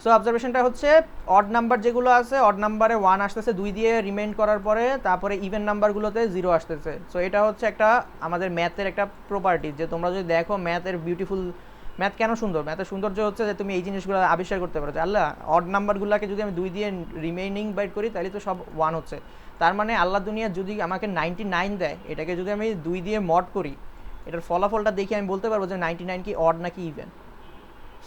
So অবজারভেশনটা হচ্ছে odd number যেগুলো আছে অড নাম্বারে 1 আসতেছে 2 দিয়ে রিমাইন্ড করার পরে, তারপরে ইভেন নাম্বারগুলোতে 0 আসতেছে। সো এটা হচ্ছে একটা আমাদের ম্যাথের একটা প্রপার্টি, যে তোমরা যদি দেখো ম্যাথের বিউটিফুল, ম্যাথ কেন সুন্দর, ম্যাথের সৌন্দর্য হচ্ছে যে তুমি এই জিনিসগুলো আবিষ্কার করতে পারো যে আল্লাহ অড নাম্বারগুলোকে যদি আমি 2 দিয়ে রিমেইনিং বাইট করি তাহলে তো সব 1 হচ্ছে। তার মানে আল্লাহ দুনিয়া যদি আমাকে 99 দেয়, এটাকে যদি আমি 2 দিয়ে মড করি, এটার ফলাফলটা দেখে আমি বলতে পারবো যে 99 কি অড নাকি ইভেন।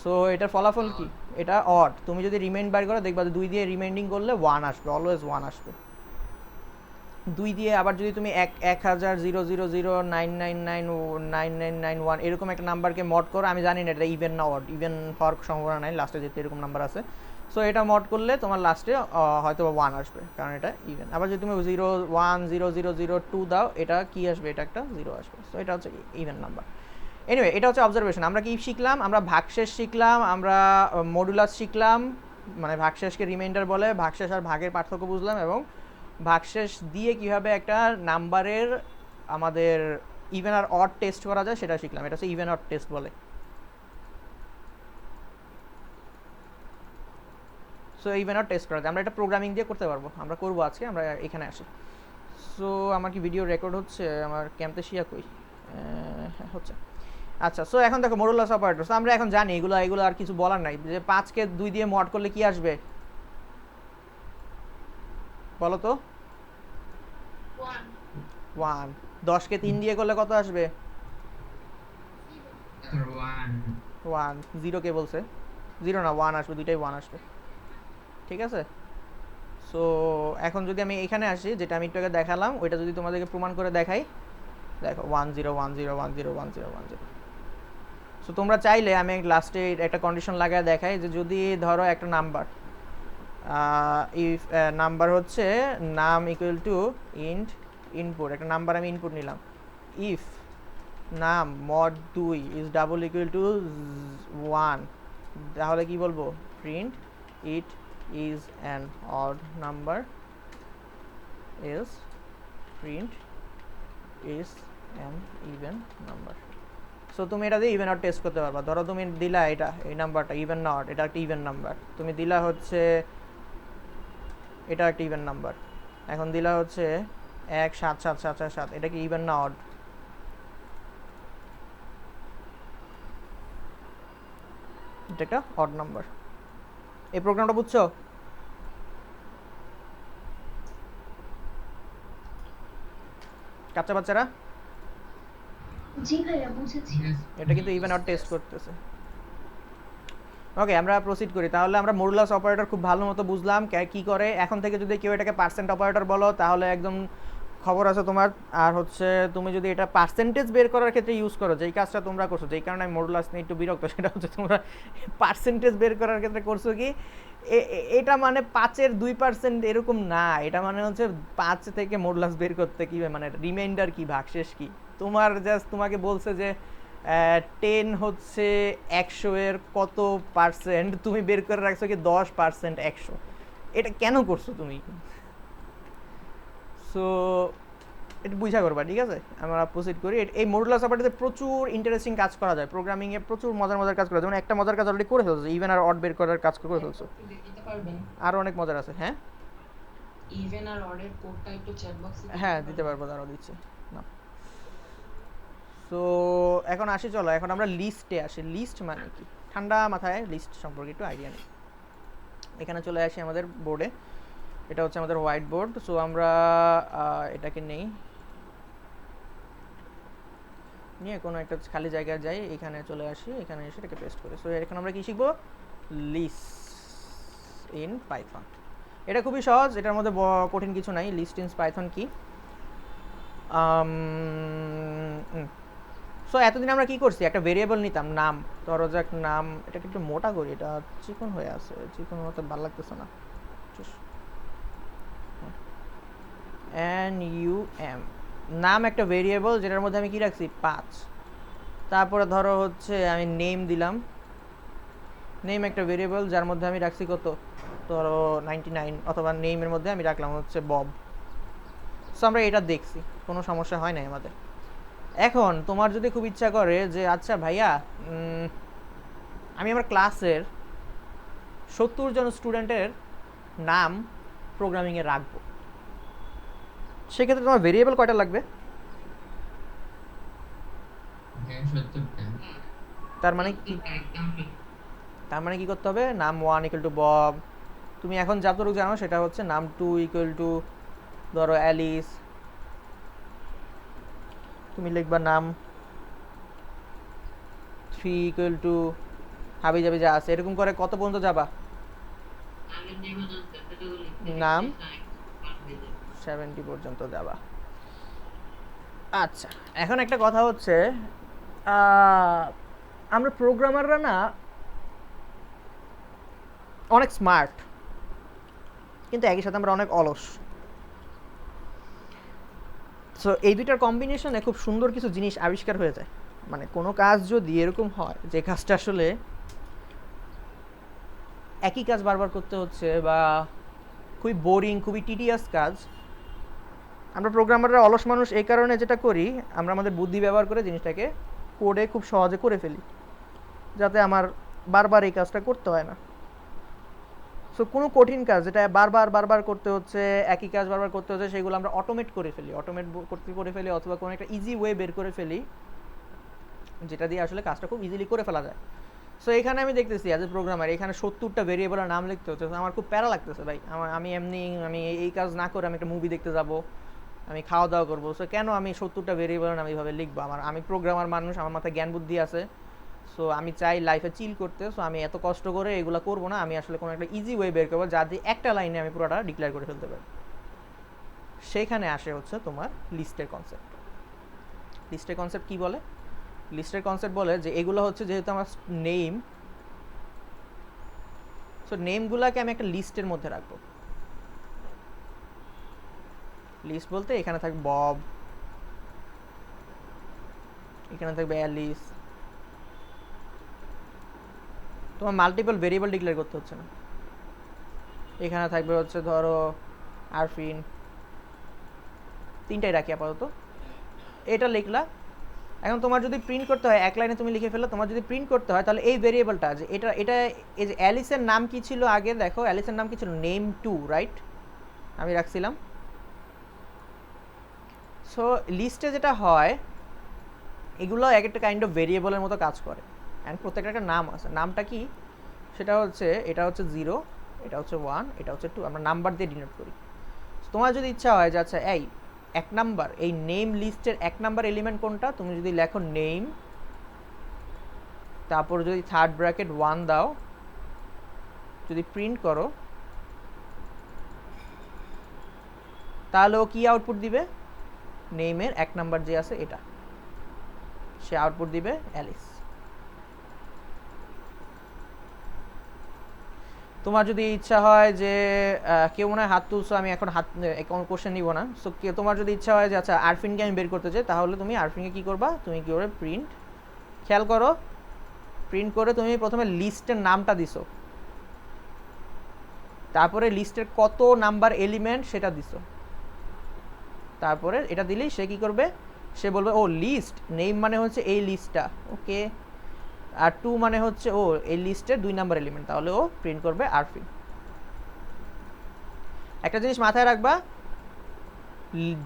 সো এটার ফলাফল কি, এটা অড। তুমি যদি রিমাইন্ড বার করো দেখবা 2 দিয়ে রিমাইন্ডিং করলে 1 আসবে, অলওয়েজ 1 আসবে। 2 দিয়ে আবার যদি তুমি 1000,000,999,999,1 এরকম একটা নাম্বারকে মড করো, আমি জানি না এটা ইভেন না অড, ইভেন হওয়ার সম্ভাবনা নাই লাস্টে যেতে এরকম নাম্বার আছে। সো এটা মড করলে তোমার লাস্টে হয়তো 1 আসবে, কারণ এটা ইভেন। আবার যদি তুমি 0 1 0 0 0 2 দাও, এটা কি আসবে, এটা একটা 0 আসবে। সো এটা হচ্ছে ইভেন নাম্বার। এনিওয়ে এটা হচ্ছে অবজারভেশন। আমরা কি শিখলাম, আমরা ভাগশেষ শিখলাম, আমরা মডুলাস শিখলাম, মানে ভাগশেষকে রিমাইন্ডার বলে, ভাগশেষ আর ভাগের পার্থক্য বুঝলাম, এবং ভাগশেষ দিয়ে কিভাবে একটা নাম্বারের আমাদের ইভেন আর অড টেস্ট করা যায় সেটা শিখলাম। এটা হচ্ছে ইভেন অড টেস্ট বলে। সো ইভেন অড টেস্ট করা যায়, আমরা এটা প্রোগ্রামিং দিয়ে করতে পারবো, আমরা করবো আজকে। আমরা এখানে আসি। সো আমার কি ভিডিও রেকর্ড হচ্ছে, আমার ক্যাম্পেশিয়া কই, হ্যাঁ হচ্ছে। আচ্ছা, সো এখন দেখো মডুলাস অপারেটরস আমরা এখন জানি, এগুলো আর কিছু বলার নাই। যে 5কে 2 দিয়ে মড করলে কি আসবে বলো তো? 1। 10কে 3 দিয়ে করলে কত আসবে? 1। 0 কে বলছে? 0 না, 1 আসবে, দুইটাই 1 আসবে। ঠিক আছে। সো এখন যদি আমি এখানে আসি, যেটা আমি একটু আগে দেখালাম, ওইটা যদি তোমাদেরকে প্রমাণ করে দেখাই, দেখো 1 0 1 0 1 0 1 0 1 0। সো তোমরা চাইলে আমি লাস্টে একটা কন্ডিশন লাগায় দেখাই, যে যদি ধরো একটা নাম্বার, ইফ নাম্বার হচ্ছে নাম ইকুয়াল টু ইন্ট ইনপুট, একটা নাম্বার আমি ইনপুট নিলাম, ইফ নাম mod 2 is double equal to 1, তাহলে কি বলবো, print it is an odd number, else print is an even number. So তুমি এটা দিয়ে ইভেন অড টেস্ট করতে পারবা। ধরো তুমি দিলা এটা, এই নাম্বারটা ইভেন নট, এটা একটা ইভেন নাম্বার। তুমি দিলা হচ্ছে এটা একটা ইভেন নাম্বার, এখন দিলা হচ্ছে 1 7 7 7 7 7, এটা কি ইভেন না অড? এটা একটা অড নাম্বার। এই প্রোগ্রামটা বুঝছো? কাচ্চা বাচ্চারা? জি ভাইয়া বুঝেছি। এটা কিন্তু ইভেন অড টেস্ট করতেছে। ওকে, আমরা প্রসিড করি। তাহলে আমরা মডুলাস অপারেটর খুব ভালো মতো বুঝলাম কি করে। এখন থেকে যদি কেউ এটাকে পার্সেন্ট অপারেটর বলো, তাহলে একদম খবর আছে তোমার। আর হচ্ছে তুমি যদি এটা পার্সেন্টেজ বের করার ক্ষেত্রে ইউজ করো, যেই কাজটা তোমরা করছো, যেই কারণে আমি মডুলাস নিয়ে একটু বিরক্ত, সেটা হচ্ছে তোমরা পার্সেন্টেজ বের করার ক্ষেত্রে করছো কি, এটা মানে 5-এর 2% এরকম না, এটা মানে হচ্ছে 5 থেকে মডুলাস বের করতে কি মানে রিমাইন্ডার কি ভাগশেষ কি, তোমার জাস্ট তোমাকে বলছে যে 10 হচ্ছে 100-এর কত পার্সেন্ট, তুমি বের করে রাখছো কি 10% 100। এটা কেন করছো তুমি? সো এটা বুঝা করবা, ঠিক আছে? আমরা প্রসিড করি। এই মডুলাস অপারেটরে প্রচুর ইন্টারেস্টিং কাজ করা যায়, প্রোগ্রামিংয়ে প্রচুর মজার মজার কাজ করা যায়। যেমন একটা মজার কাজ অলরেডি করে ফেলছো, ইভেন আর অড বের করার কাজ করে ফেলছো। দিতে পারবেন? আরও অনেক মজার আছে। হ্যাঁ ইভেন আর অডের কোডটা একটু চ্যাট বক্সে হ্যাঁ দিতে পারবো, দাঁড়াও দিচ্ছে না। সো এখন আসি, চলো এখন আমরা লিস্টে আসি। লিস্ট মানে কি, ঠান্ডা মাথায় লিস্ট সম্পর্কে একটু আইডিয়া নেই। এখানে চলে আসি আমাদের বোর্ডে, এটা হচ্ছে আমাদের হোয়াইট বোর্ড। সো আমরা এটাকে নেই, নিয়ে কোনো একটা খালি জায়গায় যাই, এখানে চলে আসি, এখানে এসে এটাকে পেস্ট করি। সো এখন আমরা কি শিখবো, লিস্ট ইন পাইথন। এটা খুবই সহজ, এটার মধ্যে কঠিন কিছু নাই। লিস্ট ইন পাইথন কি, সো এতদিন আমরা কি করছি, একটা ভেরিয়েবল নিতাম নাম, ধরো যাক নাম, এটাকে একটু মোটা করি, এটা চিকন হয়ে আছে, চিকন হতে ভালো লাগতেছে না। NUM নাম একটা ভেরিয়েবল, যেটার মধ্যে আমি কি রাখছি 5। তারপরে ধরো হচ্ছে আমি নেম দিলাম, নেম একটা ভেরিয়েবল যার মধ্যে আমি রাখছি কত, ধরো 99, অথবা নেমের মধ্যে আমি রাখলাম হচ্ছে বব। সো আমরা এটা দেখছি, কোনো সমস্যা হয় নাই আমাদের। এখন তোমার যদি খুব ইচ্ছা করে যে আচ্ছা ভাইয়া আমি আমার ক্লাসের 70 জন স্টুডেন্টের নাম প্রোগ্রামিংয়ে রাখবো, সেক্ষেত্রে তোমার ভেরিয়েবল কয়টা লাগবে? হ্যাঁ 70টা। তার মানে কি, তার মানে কি করতে হবে, নাম 1 ইকুয়াল টু বব, তুমি এখন যতটুকু জানো সেটা হচ্ছে নাম 2 ইকুয়াল টু ধরো অ্যালিস, তুমি লিখবা নাম 3 ইকুয়াল টু হাবি যাবি যা আছে, এরকম করে কত পর্যন্ত যাবা? নাম 70 পর্যন্ত যাবা। আচ্ছা, এখন একটা কথা হচ্ছে, আমরা প্রোগ্রামাররা না অনেক স্মার্ট, কিন্তু একই সাথে আমরা অনেক অলস। সো এই দুইটার কম্বিনেশনে খুব সুন্দর কিছু জিনিস আবিষ্কার হয়ে যায়। মানে কোনো কাজ যদি এরকম হয় যে কাজটা আসলে একই কাজ বারবার করতে হচ্ছে বা খুবই বোরিং, খুবই টিডিয়াস কাজ, আমরা প্রোগ্রামাররা অলস মানুষ এই কারণে যেটা করি, আমরা আমাদের বুদ্ধি ব্যবহার করে জিনিসটাকে কোডে খুব সহজে করে ফেলি, যাতে আমার বারবার এই কাজটা করতে হয় না। সো কোনো কঠিন কাজ যেটা বারবার করতে হচ্ছে, একই কাজ বারবার করতে হচ্ছে, সেগুলো আমরা অটোমেট করে ফেলি, অথবা কোনো একটা ইজি ওয়ে বের করে ফেলি যেটা দিয়ে আসলে কাজটা খুব ইজিলি করে ফেলা যায়। সো এখানে আমি দেখতেছি অ্যাজ এ প্রোগ্রামার এখানে 70টা ভেরিয়েবলের নাম লিখতে হচ্ছে, আমার খুব প্যারা লাগতেছে ভাই। আমি এই কাজ না করে আমি একটা মুভি দেখতে যাব, আমি খাওয়া দাওয়া করবো, সো কেন আমি 70টা ভেরিয়েবলের নাম এইভাবে লিখবো? আমি প্রোগ্রামার মানুষ, আমার মাথায় জ্ঞান বুদ্ধি আছে, সো আমি চাই লাইফে চিল করতে, সো আমি এত কষ্ট করে এগুলো করবো না, আমি আসলে কোনো একটা ইজি ওয়ে বের করবো যা দিয়ে একটা লাইনে আমি পুরোটা ডিক্লেয়ার করে ফেলতে পারি। সেইখানে আসে হচ্ছে তোমার লিস্টের কনসেপ্ট। লিস্টের কনসেপ্ট কি বলে? লিস্টের কনসেপ্ট বলে যে এগুলো হচ্ছে যেহেতু আমার নেম, সো নেমগুলোকে আমি একটা লিস্টের মধ্যে রাখবো। লিস্ট বলতে এখানে থাকবে বব, এখানে থাকবে অ্যালিস, তোমার মাল্টিপল ভেরিয়েবল ডিক্লেয়ার করতে হচ্ছে না। এখানে থাকবে হচ্ছে ধরো আরফিন, 3টাই রাখি আপাতত, এটা লিখলা। এখন তোমার যদি প্রিন্ট করতে হয়, এক লাইনে তুমি লিখে ফেললে, তোমার যদি প্রিন্ট করতে হয় তাহলে এই ভেরিয়েবলটা যে এটা এই যে অ্যালিসের নাম কি ছিল আগে, দেখো অ্যালিসের নাম কি ছিল, নেম 2, রাইট? আমি রাখছিলাম। সো লিস্টে যেটা হয় এগুলো এক একটা কাইন্ড অফ ভেরিয়েবলের মতো কাজ করে, অ্যান্ড প্রত্যেকটা একটা নাম আছে। নামটা কি? সেটা হচ্ছে, এটা হচ্ছে 0, এটা হচ্ছে 1, এটা হচ্ছে 2, আমরা নাম্বার দিয়ে ডিনোট করি। তোমার যদি ইচ্ছা হয় যে আচ্ছা এই 1 নাম্বার, এই নেম লিস্টের 1 নাম্বার এলিমেন্ট কোনটা, তুমি যদি লেখো নেম, তারপর যদি থার্ড ব্র্যাকেট 1 দাও, যদি প্রিন্ট করো, তাহলে ও কি আউটপুট দিবে? নেমের 1 নাম্বার যে আছে এটা, সে আউটপুট দিবে অ্যালিস। তোমার যদি ইচ্ছা হয় যে কেউ মনে হয় হাত তুলছো, আমি এখন হাত কোশ্চেন নিব না। সো তোমার যদি ইচ্ছা হয় যে আচ্ছা আরফিনকে আমি বের করতে চাই, তাহলে তুমি আরফিনকে কী করবা, তুমি কী করে প্রিন্ট, খেয়াল করো, প্রিন্ট করে তুমি প্রথমে লিস্টের নামটা দিছো, তারপরে লিস্টের কত নাম্বার এলিমেন্ট সেটা দিছো, তারপরে এটা দিলেই সে কী করবে, সে বলবে ও লিস্ট, নেম মানে হচ্ছে এই লিস্টটা, ওকে, আর 2 মানে হচ্ছে ও এই লিস্টের 2 নাম্বার এলিমেন্ট, তাহলে ও প্রিন্ট করবে আরফিন। একটা জিনিস মাথায় রাখবা,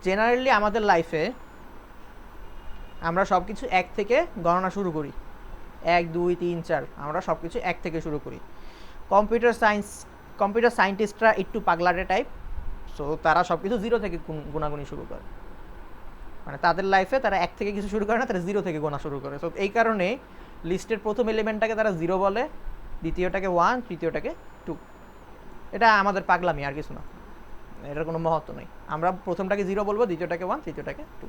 জেনারেলি আমাদের লাইফে আমরা সব কিছু 1 থেকে গণনা শুরু করি, 1 2 3 4, আমরা সব কিছু 1 থেকে শুরু করি। কম্পিউটার সায়েন্টিস্টরা একটু পাগলাটে টাইপ, সো তারা সব কিছু 0 থেকে গুণাগুনি শুরু করে, মানে তাদের লাইফে তারা 1 থেকে কিছু শুরু করে না, তারা 0 থেকে গোনা শুরু করে। সো এই কারণে লিস্টের প্রথম এলিমেন্টটাকে তারা 0 বলে, দ্বিতীয়টাকে 1, তৃতীয়টাকে 2। এটা আমাদের পাগলামি, আর কিছু না, এটার কোনো মহত্ব নেই। আমরা প্রথমটাকে 0 বলবো, দ্বিতীয়টাকে 1, তৃতীয়টাকে 2।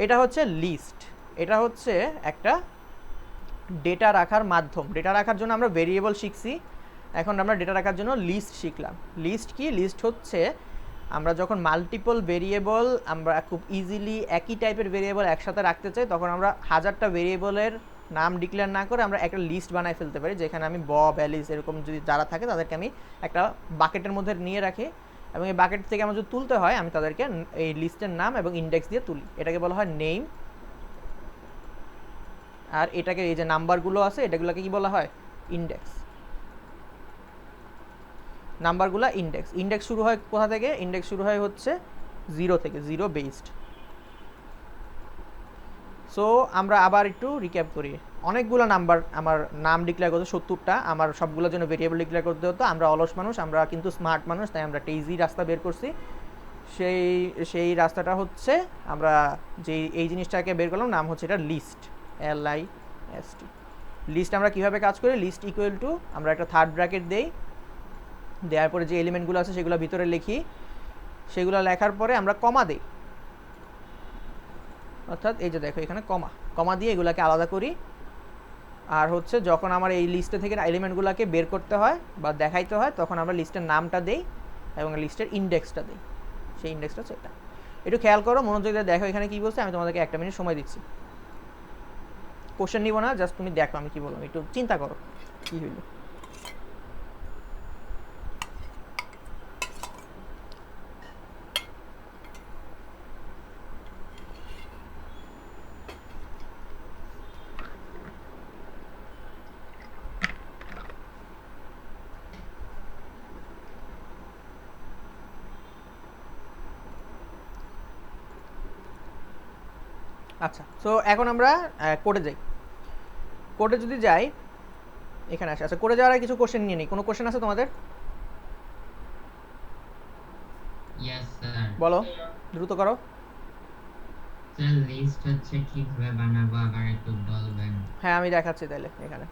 এটা হচ্ছে লিস্ট, এটা হচ্ছে একটা ডেটা রাখার মাধ্যম। ডেটা রাখার জন্য আমরা ভেরিয়েবল শিখছি, এখন আমরা ডেটা রাখার জন্য লিস্ট শিখলাম। লিস্ট কি? লিস্ট হচ্ছে আমরা যখন মাল্টিপল ভেরিয়েবল, আমরা খুব ইজিলি একই টাইপের ভেরিয়েবল একসাথে রাখতে চাই, তখন আমরা 1000টা ভেরিয়েবলের নাম ডিক্লেয়ার না করে আমরা একটা লিস্ট বানায় ফেলতে পারি, যেখানে আমি বব, অ্যালিস এরকম যদি যারা থাকে তাদেরকে আমি একটা বাকেটের মধ্যে নিয়ে রাখি, এবং এই বাকেট থেকে আমার যদি তুলতে হয় আমি তাদেরকে এই লিস্টের নাম এবং ইন্ডেক্স দিয়ে তুলি, এটাকে বলা হয় নেম। আর এটাকে এই যে নাম্বারগুলো আছে এটাগুলোকে কি বলা হয়? ইন্ডেক্স। নাম্বারগুলো ইন্ডেক্স। ইন্ডেক্স শুরু হয় কোথা থেকে? ইন্ডেক্স শুরু হয় হচ্ছে 0 থেকে, 0 বেসড। সো আমরা আবার একটু রিক্যাপ করি। অনেকগুলো নাম্বার আমার নাম ডিক্লেয়ার করতে 70টা, আমার সবগুলোর জন্য ভেরিয়েবল ডিক্লেয়ার করতে হতো। আমরা অলস মানুষ, আমরা কিন্তু স্মার্ট মানুষ, তাই আমরা একটা ইজি রাস্তা বের করছি। সেই রাস্তাটা হচ্ছে আমরা এই জিনিসটাকে বের করলাম, নাম হচ্ছে এটা লিস্ট, LIST। লিস্ট আমরা কীভাবে কাজ করি? লিস্ট ইকুয়াল টু আমরা একটা থার্ড ব্র্যাকেট দেই, দেওয়ার পরে যে এলিমেন্টগুলো আছে সেগুলো ভিতরে লিখি, সেগুলো লেখার পরে আমরা কমা দিই, অর্থাৎ এই যে দেখো এখানে কমা দিয়ে এগুলোকে আলাদা করি। আর হচ্ছে যখন আমার এই লিস্টে থেকে এলিমেন্টগুলোকে বের করতে হয় বা দেখাইতে হয়, তখন আমরা লিস্টের নামটা দেই এবং লিস্টের ইন্ডেক্সটা দিই। সেই ইন্ডেক্সটা হচ্ছে এটা। একটু খেয়াল করো, মনোযোগ দিয়ে দেখো এখানে কী বলছে। আমি তোমাদেরকে 1 মিনিট সময় দিচ্ছি, কোশ্চেন নিব না, জাস্ট তুমি দেখো আমি কী বললাম, একটু চিন্তা করো কী হইল। আচ্ছা, সো এখন আমরা কোডে যাই। কোডে যদি যাই, এখানে আসে। আচ্ছা, কোডে যাওয়ার আগে কিছু কোশ্চেন নিয়ে নিই। কোনো কোশ্চেন আছে তোমাদের? Yes sir. বলো, দ্রুত করো। স্যার লিস্ট হচ্ছে কিভাবে বানাবো আবার একটু বলবেন? হ্যাঁ, আমি দেখাচ্ছি তাহলে এখানে।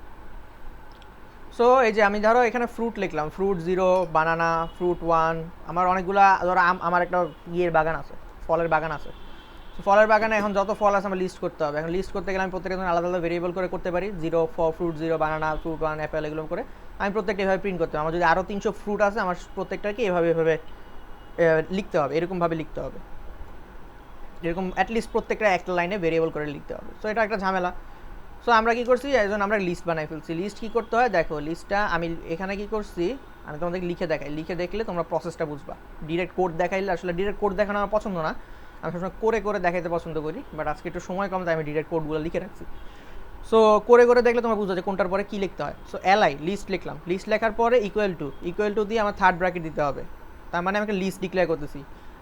সো এই যে আমি ধরো এখানে ফ্রুট লিখলাম, ফ্রুট 0, বানানা, ফ্রুট 1। আমার অনেকগুলা ধরো আমার একটা ইয়ের বাগান আছে, ফলের বাগান আছে। ফলের বাগানে এখন যত ফল আছে আমার লিস্ট করতে হবে। এখন লিস্ট করতে গেলে আমি প্রত্যেকটা আলাদা আলাদা ভেরিয়েবল করে করতে পারি। 0 for fruit 0, banana, fruit 1, Apple, এগুলো করে আমি প্রত্যেকটা এভাবে প্রিন্ট করতে হবে। আমার যদি আরও 300 ফ্রুট আছে, আমার প্রত্যেকটাকে এভাবে লিখতে হবে, এরকমভাবে লিখতে হবে, এরকম অ্যাটলিস্ট প্রত্যেকটা একটা লাইনে ভেরিয়েবল করে লিখতে হবে। সো এটা একটা ঝামেলা। সো আমরা কী করছি, একজন আমরা লিস্ট বানাই ফেলছি। লিস্ট কী করতে হয় দেখো, লিস্টটা আমি এখানে কী করছি, আমি তোমাদেরকে লিখে দেখাই। লিখে দেখলে তোমরা প্রসেসটা বুঝবা। ডিরেক্ট কোড দেখাইলে আসলে ডিরেক্ট কোড দেখানো আমার পছন্দ না, আমি সবসময় করে দেখাইতে পছন্দ করি। বাট আজকে একটু সময় কম, তাই আমি ডিরেক্ট কোডগুলো লিখে রাখছি। সো করে দেখলে তোমরা বুঝতে যে কোনটার পরে কী লিখতে হয়। সো লিস্ট লিখলাম। লিস্ট লেখার পরে ইকুয়াল টু দিয়ে আমার থার্ড ব্র্যাকেট দিতে হবে। তার মানে আমি একটা লিস্ট ডিক্লেয়ার করতেছি।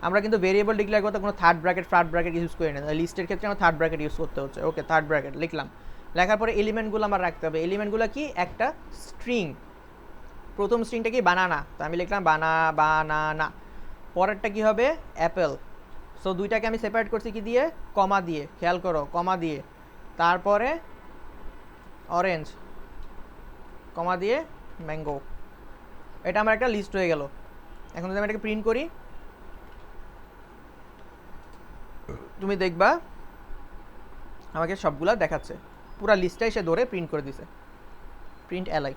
আমরা কিন্তু ভেরিয়েবল ডিক্লেয়ার করতে কোনো third bracket first bracket use করি না। লিস্টের ক্ষেত্রে আমার থার্ড ব্র্যাকেট ইউজ করতে হচ্ছে। ওকে, থার্ড ব্র্যাকেট লিখলাম। লেখার পরে এলিমেন্টগুলো আমার রাখতে হবে। এলিমেন্টগুলো কি? একটা স্ট্রিং। প্রথম স্ট্রিংটা কি? বানানা, তো আমি লিখলাম বানানা। পরেরটা কি হবে? অ্যাপেল। সো দুইটাকে আমি সেপারেট করছি কি দিয়ে? কমা দিয়ে। খেয়াল করো, কমা দিয়ে। তারপরে অরেঞ্জ, কমা দিয়ে ম্যাঙ্গো। এটা আমার একটা লিস্ট হয়ে গেল। এখন যদি আমি এটাকে প্রিন্ট করি, তুমি দেখবা আমাকে সবগুলা দেখাচ্ছে, পুরা লিস্টটাই সে ধরে প্রিন্ট করে দিছে। Print LI।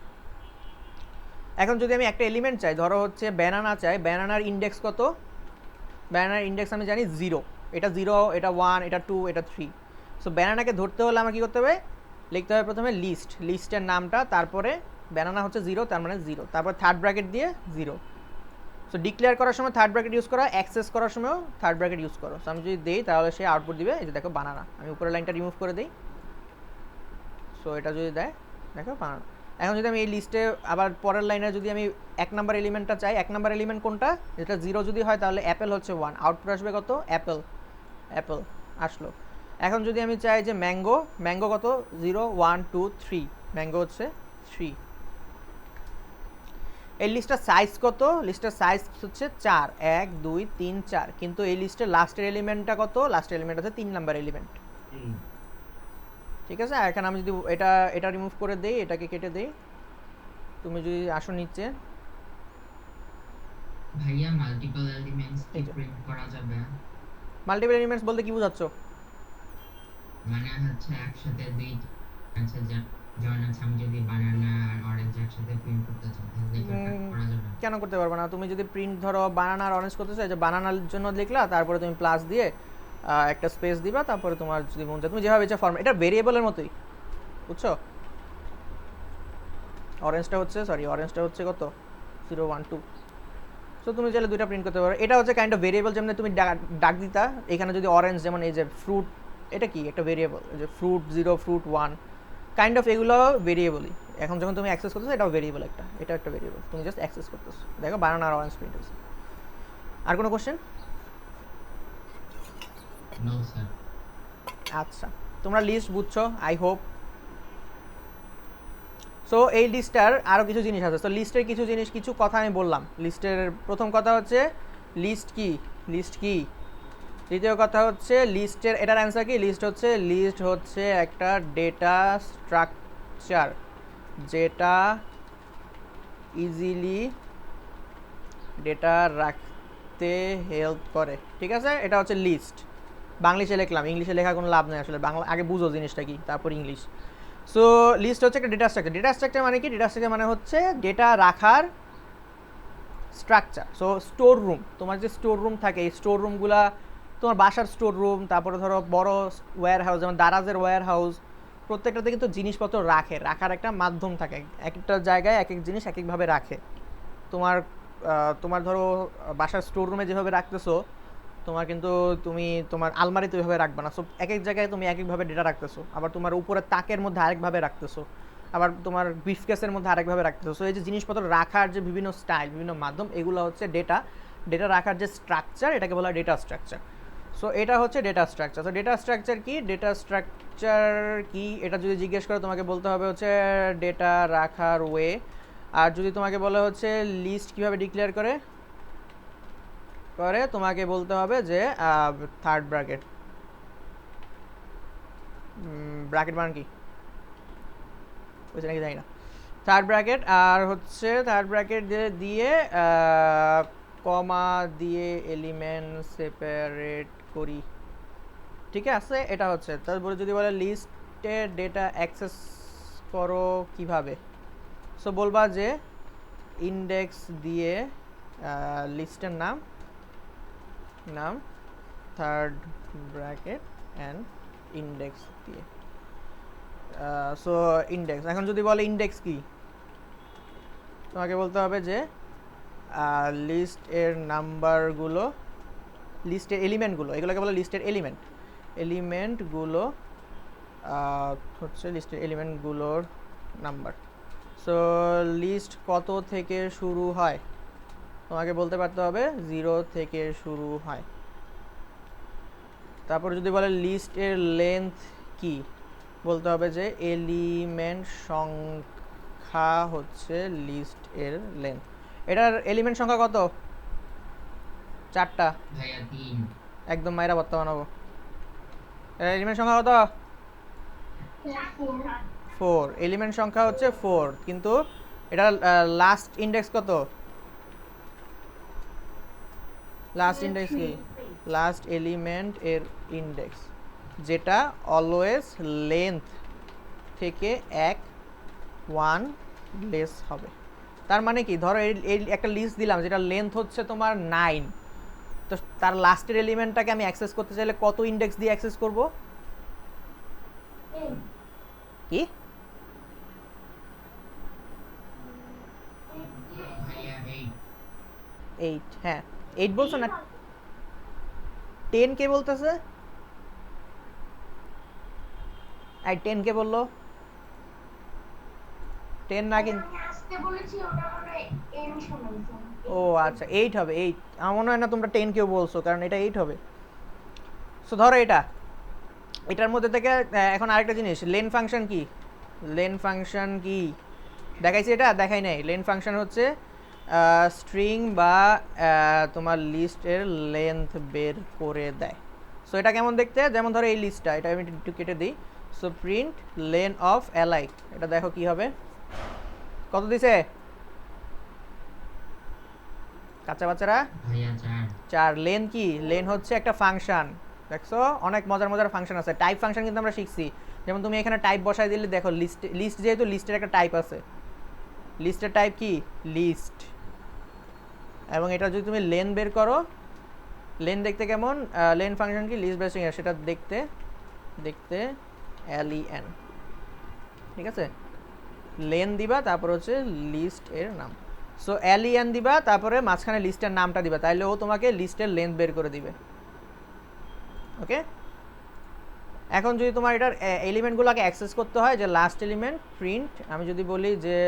এখন যদি আমি একটা এলিমেন্ট চাই, ধরো হচ্ছে ব্যানানা চাই, ব্যানানার ইন্ডেক্স কত? ব্যানানার ইন্ডেক্স আমি জানি 0। এটা 0, এটা 1, এটা 2, এটা 3। সো ব্যানানাকে ধরতে হলে আমার কী করতে হবে? লিখতে হবে প্রথমে লিস্টের নামটা, তারপরে ব্যানানা হচ্ছে 0, তার মানে 0, তারপর থার্ড ব্র্যাকেট দিয়ে 0। সো ডিক্লেয়ার করার সময় থার্ড ব্র্যাকেট ইউজ করা, অ্যাক্সেস করার সময়ও থার্ড ব্র্যাকেট ইউজ করো। সো আমি যদি দিই তাহলে সে আউটপুট দিবে, এই যে দেখো বানানা। আমি উপরের লাইনটা রিমুভ করে দিই। সো এটা যদি দেয়, দেখো বানানা। এখন যদি আমি এই লিস্টে আবার পরের লাইনে যদি আমি 1 নাম্বার এলিমেন্টটা চাই, 1 নাম্বার এলিমেন্ট কোনটা? যেটা 0 যদি হয় তাহলে অ্যাপেল হচ্ছে 1, আউটপুট আসবে কত? অ্যাপেল আসলো। এখন যদি আমি চাই যে ম্যাঙ্গো কত? 0, 1, 2, 3, ম্যাঙ্গো হচ্ছে 3। এই লিস্টটার সাইজ কত? লিস্টের সাইজ হচ্ছে 4, 1, 2, 3, 4। কিন্তু এই লিস্টের লাস্টের এলিমেন্টটা কত? লাস্টের এলিমেন্ট আছে 3 নাম্বার এলিমেন্ট। ঠিক আছে। এখন আমি যদি এটা রিমুভ করে দেই, এটাকে কেটে দেই, তুমি যদি আসো নিচে, ভাইয়া মাল্টিপল এলিমেন্টস কি প্রিন্ট করা যাবে? মাল্টিপল এলিমেন্টস বলতে কি বোঝাচ্ছ? মানে হচ্ছে একসাথে দুই আছে, যেমন হচ্ছে আমি যদি বানানা আর অরেঞ্জ একসাথে প্রিন্ট করতে চাই তাহলে কি করা যাবে? কেন করতে পারবে না? তুমি যদি প্রিন্ট ধরো বানানা আর অরেঞ্জ করতে চাই, যে বানানার জন্য লিখলা, তারপরে তুমি প্লাস দিয়ে একটা স্পেস দিবা, তারপরে তোমার যদি মন চায় তুমি যেভাবে ইচ্ছা ফর্ম, এটা ভেরিয়েবলের মতোই, বুঝছো? অরেঞ্জটা হচ্ছে কত? 0, 1, 2। সো তুমি চাইলে দুইটা প্রিন্ট করতে পারো। এটা হচ্ছে কাইন্ড অফ ভেরিয়েবল, যেমন তুমি ডাক দিতা এখানে যদি অরেঞ্জ, যেমন এই যে ফ্রুট, এটা কি একটা ভেরিয়েবল, এই যে ফ্রুট 0, ফ্রুট 1, কাইন্ড অফ এগুলো ভেরিয়েবলই। এখন যখন তুমি অ্যাক্সেস করতেছো এটাও ভেরিয়েবল, এটা একটা ভেরিয়েবল, তুমি জাস্ট অ্যাক্সেস করতেছো। দেখো বানানা আর অরেঞ্জ প্রিন্ট হয়েছে। আর কোনো কোশ্চেন? No sir. আচ্ছা, তোমরা লিস্ট বুঝছো আই হোপ। সো এই লিস্টটার আরও কিছু জিনিস আছে। সো লিস্টের কিছু জিনিস, কিছু কথা আমি বললাম। লিস্টের প্রথম কথা হচ্ছে লিস্ট কি, লিস্ট কি। দ্বিতীয় কথা হচ্ছে লিস্টের, এটার অ্যান্সার কি, লিস্ট হচ্ছে একটা ডেটা স্ট্রাকচার যেটা ইজিলি ডেটা রাখতে হেল্প করে। ঠিক আছে, এটা হচ্ছে লিস্ট। বাংলিশে লিখলাম, ইংলিশে লেখা কোনো লাভ নেই আসলে, বাংলা আগে বুঝো জিনিসটা কি, তারপর ইংলিশ। সো লিস্ট হচ্ছে একটা ডেটা স্ট্রাকচার। ডেটা স্ট্রাকচার মানে কি? ডেটা স্ট্রাকচার মানে হচ্ছে ডেটা রাখার স্ট্রাকচার। সো স্টোর রুম, তোমার যে স্টোর রুম থাকে, এই স্টোর রুমগুলা তোমার বাসার স্টোর রুম, তারপরে ধরো বড় ওয়্যার হাউস, যেমন দারাজের ওয়্যার হাউস, প্রত্যেকটাতে কিন্তু জিনিসপত্র রাখার একটা মাধ্যম থাকে। এক একটা জায়গায় এক এক জিনিস এক একভাবে রাখে। তোমার তোমার ধরো বাসার স্টোর রুমে যেভাবে রাখতেছো, তোমার কিন্তু তুমি তোমার আলমারিতে ওইভাবে রাখবে না। সো এক এক জায়গায় তুমি এক একভাবে ডেটা রাখতেছো। আবার তোমার উপরে তাকের মধ্যে আরেকভাবে রাখতেছো, আবার তোমার ব্রিফকেসের মধ্যে আরেকভাবে রাখতেছো। সো এই যে জিনিসপত্র রাখার যে বিভিন্ন স্টাইল, বিভিন্ন মাধ্যম, এগুলো হচ্ছে ডেটা রাখার যে স্ট্রাকচার, এটাকে বলা হয় ডেটা স্ট্রাকচার। সো এটা হচ্ছে data structure. So data structure কি, এটা যদি জিজ্ঞেস করো তোমাকে বলতে হবে হচ্ছে ডেটা রাখার ওয়ে। আর যদি তোমাকে বলা হচ্ছে লিস্ট কীভাবে ডিক্লেয়ার করে তোমাকে বলতে হবে যে থার্ড ব্র্যাকেট মান কি বুঝছে নাকি জানি না, থার্ড ব্র্যাকেট। আর হচ্ছে থার্ড ব্র্যাকেট দিয়ে কমা দিয়ে এলিমেন্ট সেপারেট করি। ঠিক আছে, এটা হচ্ছে। তারপরে যদি বলে লিস্টে ডেটা অ্যাক্সেস করো কিভাবে, সো বলবা যে ইন্ডেক্স দিয়ে লিস্টের নাম থার্ড ব্র্যাকেট অ্যান্ড ইন্ডেক্স দিয়ে। সো ইন্ডেক্স, এখন যদি বলে ইন্ডেক্স কি, তোমাকে বলতে হবে যে লিস্টের নাম্বারগুলো, লিস্টের এলিমেন্টগুলো, এগুলোকে বলে লিস্টের এলিমেন্টগুলো হচ্ছে লিস্টের এলিমেন্টগুলোর নাম্বার। সো লিস্ট কত থেকে শুরু হয়, তোমাকে বলতে পারতে হবে 0 থেকে শুরু হয়। তারপর যদি বলে লিস্টের লেন্থ কি, বলতে হবে যে এলিমেন্ট সংখ্যা হচ্ছে লিস্ট এর লেন্থ। এটার এলিমেন্ট সংখ্যা কত? 4টা। ভাইয়া 3। একদম মাইরা বর্তা বানাবো। এর এলিমেন্ট সংখ্যা কত? 4। এলিমেন্ট সংখ্যা হচ্ছে 4, কিন্তু এটা লাস্ট ইন্ডেক্স কত? লাস্ট ইন্ডেক্স কি? লাস্ট এলিমেন্ট এর ইন্ডেক্স, যেটা অলওয়েজ লেন্থ থেকে 1 লেস হবে। তার মানে কি, ধরো এই একটা লিস্ট দিলাম যেটা লেন্থ হচ্ছে তোমার 9, তো তার লাস্টের এলিমেন্টটাকে আমি অ্যাক্সেস করতে চাইলে কত ইন্ডেক্স দিয়ে অ্যাক্সেস করব? কি? ভাইয়া 8। হ্যাঁ 8 বলছো না, 10 কে বলতেছে? এই 10 কে বললো? 10 না কিন্তু। ও আচ্ছা 8 হবে, 8। আমার মনে হয় না তোমরা 10 কেও বলছো, কারণ এটা 8 হবে। সো ধরো এটার মধ্যে থেকে এখন আরেকটা জিনিস, লেন ফাংশন কি দেখাইছি? এটা দেখাই নাই। লেন ফাংশন হচ্ছে স্ট্রিং বা তোমার লিস্টের লেন্থ বের করে দেয়। সো এটা কেমন দেখতে, যেমন ধরো এই লিস্টটা, এটা আমি একটু কেটে দিই। So print lane of li, এটা দেখো কি হবে, কত দিছে কাঁচা বাচ্চারা? ভাইয়া 4। লেন কি? লেন হচ্ছে একটা ফাংশন। দেখছো অনেক মজার ফাংশন আছে। টাইপ ফাংশন কিন্তু আমরা শিখছি। যেমন তুমি এখানে টাইপ বসাই দিলে, দেখো লিস্ট যেহেতু লিস্টের একটা টাইপ আছে, লিস্টের টাইপ কি? লিস্ট। এবং এটা যদি তুমি লেন বের করো, লেন দেখতে কেমন, লেন ফাংশন কি? লিস্ট বেসিং, সেটা দেখতে len। ঠিক আছে, লেন দিবা, তারপর হচ্ছে লিস্ট এর নাম। সো len দিবা, তারপরে মাঝখানে লিস্টের নামটা দিবা, তাইলে ও তোমাকে লিস্টের লেন্থ বের করে দিবে। ওকে, এখন যদি তোমার এটার এলিমেন্টগুলোকে অ্যাক্সেস করতে হয়, যে লাস্ট এলিমেন্ট প্রিন্ট, আমি যদি বলি যে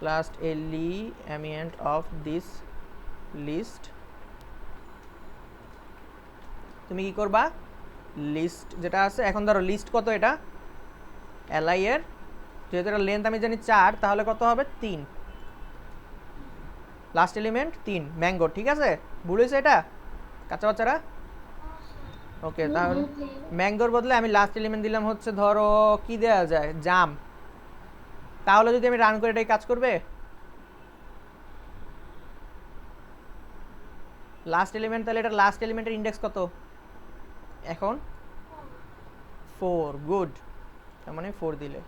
last element of this list, তুমি কি করবা, লিস্ট যেটা আছে, এখন ধরো লিস্ট কত, এটা li এর যেহেতু এটা লেন্থ আমি জানি 4, তাহলে কত হবে 3, লাস্ট এলিমেন্ট 3 ম্যাঙ্গো। ঠিক আছে, বুঝেছো এটা কাঁচা বাচ্চারা? ওকে, তাহলে ম্যাঙ্গোর বদলে আমি লাস্ট এলিমেন্ট দিলাম হচ্ছে ধরো কি দেওয়া যায়, জাম। তাহলে যদি আমি রান করে এটাই কাজ করবে, লাস্ট এলিমেন্ট, তাহলে এটা লাস্ট এলিমেন্টের ইন্ডেক্স কত এখন, 4, গুড, তার মানে 4 দিলে।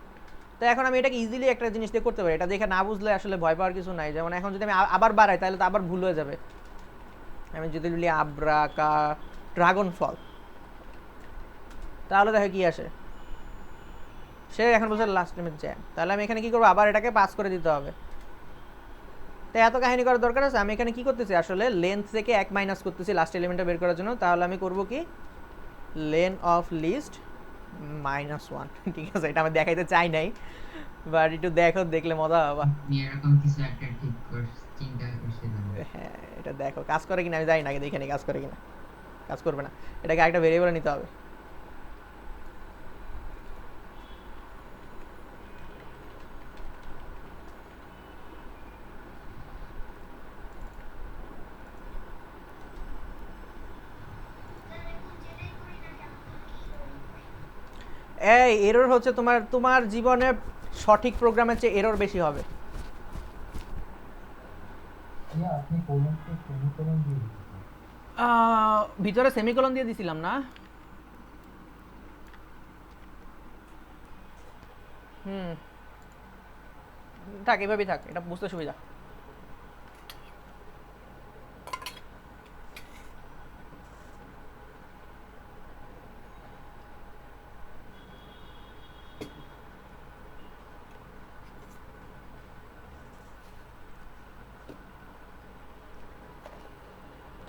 তো এখন আমি এটাকে ইজিলি একটা জিনিস দিয়ে করতে পারি, এটা দেখে না বুঝলে আসলে ভয় পাওয়ার কিছু নাই। যেমন এখন যদি আমি আবার বাড়াই তাহলে তো আবার ভুল হয়ে যাবে। আমি যদি বলি আব্রাকা ড্রাগন ফল, তাহলে দেখো কি আসে, সে এখন বলছে লাস্ট এলিমেন্ট জ্যাম। তাহলে আমি এখানে কি করবো, আবার এটাকে পাস করে দিতে হবে। তাই এত কাহিনী করার দরকার আছে? আমি এখানে কি করতেছি, আসলে লেন্থ থেকে 1 মাইনাস করতেছি লাস্ট এলিমেন্টটা বের করার জন্য। তাহলে আমি করব কি, লেন অফ লিস্ট -1। ঠিক আছে, এটা আমি দেখাইতে চাই নাই, বাট একটু দেখো, দেখলে মজা বাবা। এরকম কিছু একটা ঠিক চিন্তা করছিলাম। হ্যাঁ, এটা দেখো কাজ করে কিনা আমি জানি না, আগে দেখে নিই কাজ করে কিনা। কাজ করবে না, এটাকে একটা ভেরিয়েবলে নিতে হবে। এই এরর হচ্ছে তোমার জীবনে সঠিক প্রোগ্রামের চেয়ে এরর বেশি হবে। আপনি কোলনকে সেমিকোলন দিয়ে ভিতরে সেমিকোলন দিয়ে দিছিলাম না? থাক, এভাবেই থাক, এটা বুঝতে সুবিধা।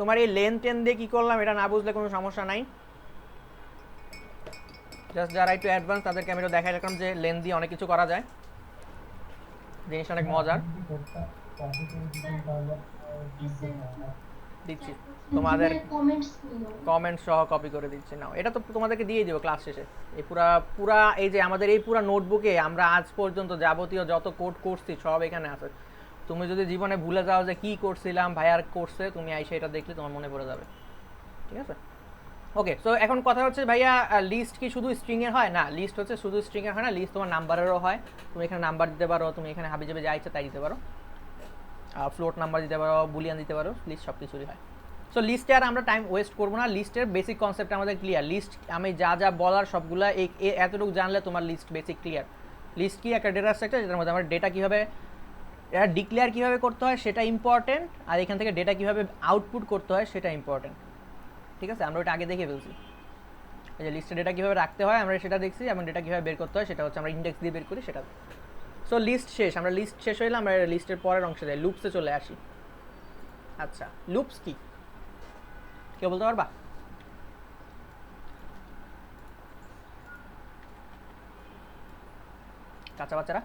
তোমার এই লেন টেন দিয়ে কি করলাম এটা না বুঝলে কোনো সমস্যা নাই। জাস্ট যারা একটু অ্যাডভান্স তাদেরকে আমি একটু দেখাই রাখলাম যে লেন দিয়ে অনেক কিছু করা যায়, জিনিসটা অনেক মজার। দিচ্ছি তোমাদের কমেন্ট সহ কপি করে দিচ্ছি, নাও এটা তো তোমাদেরকে দিয়ে দিব ক্লাস শেষে। এই পুরা এই যে আমাদের এই পুরা নোটবুকে আমরা আজ পর্যন্ত যাবতীয় যত কোড করছি সব এখানে আছে। তুমি যদি জীবনে ভুলে যাও যে কি করছিলাম ভাইয়ার কোর্সে, তুমি আইসা এটা দেখলে তোমার মনে পড়ে যাবে। ঠিক আছে, ওকে। সো এখন কথা হচ্ছে ভাইয়া, লিস্ট কি শুধু স্ট্রিং এর হয়? না, লিস্ট হচ্ছে শুধু স্ট্রিং এর হয় না, লিস্ট তোমার নাম্বারেরও হয়। তুমি এখানে নাম্বার দিতে পারো, তুমি এখানে হাবিজাবি যা ইচ্ছা তাই দিতে পারো, ফ্লোট নাম্বার দিতে পারো, বুলিয়ান দিতে পারো, লিস্ট সব কিছুরই হয়। সো লিস্টে আর আমরা টাইম ওয়েস্ট করবো না, লিস্টের বেসিক কনসেপ্ট আমাদের ক্লিয়ার। লিস্ট আমি যা যা বলার সবগুলা এতটুকু জানলে তোমার লিস্ট বেসিক ক্লিয়ার। লিস্ট কি, একটা ডেটা স্ট্রাকচার যেটার মধ্যে আমরা ডেটা কীভাবে এটা ডিক্লেয়ার কীভাবে করতে হয় সেটা ইম্পর্টেন্ট, আর এখান থেকে ডেটা কীভাবে আউটপুট করতে হয় সেটা ইম্পর্টেন্ট। ঠিক আছে, আমরা ওটা আগে দেখে ফেলছি। এই যে লিস্টে ডেটা কীভাবে রাখতে হয় আমরা সেটা দেখছি, এবং ডেটা কীভাবে বের করতে হয় সেটা হচ্ছে আমরা ইন্ডেক্স দিয়ে বের করি সেটা। সো লিস্ট শেষ, আমরা লিস্ট শেষ হইলে আমরা লিস্টের পরের অংশে যাই, লুপসে চলে আসি। আচ্ছা, লুপস কি কেউ বলতে পারবা? কাঁচা বাচ্চারা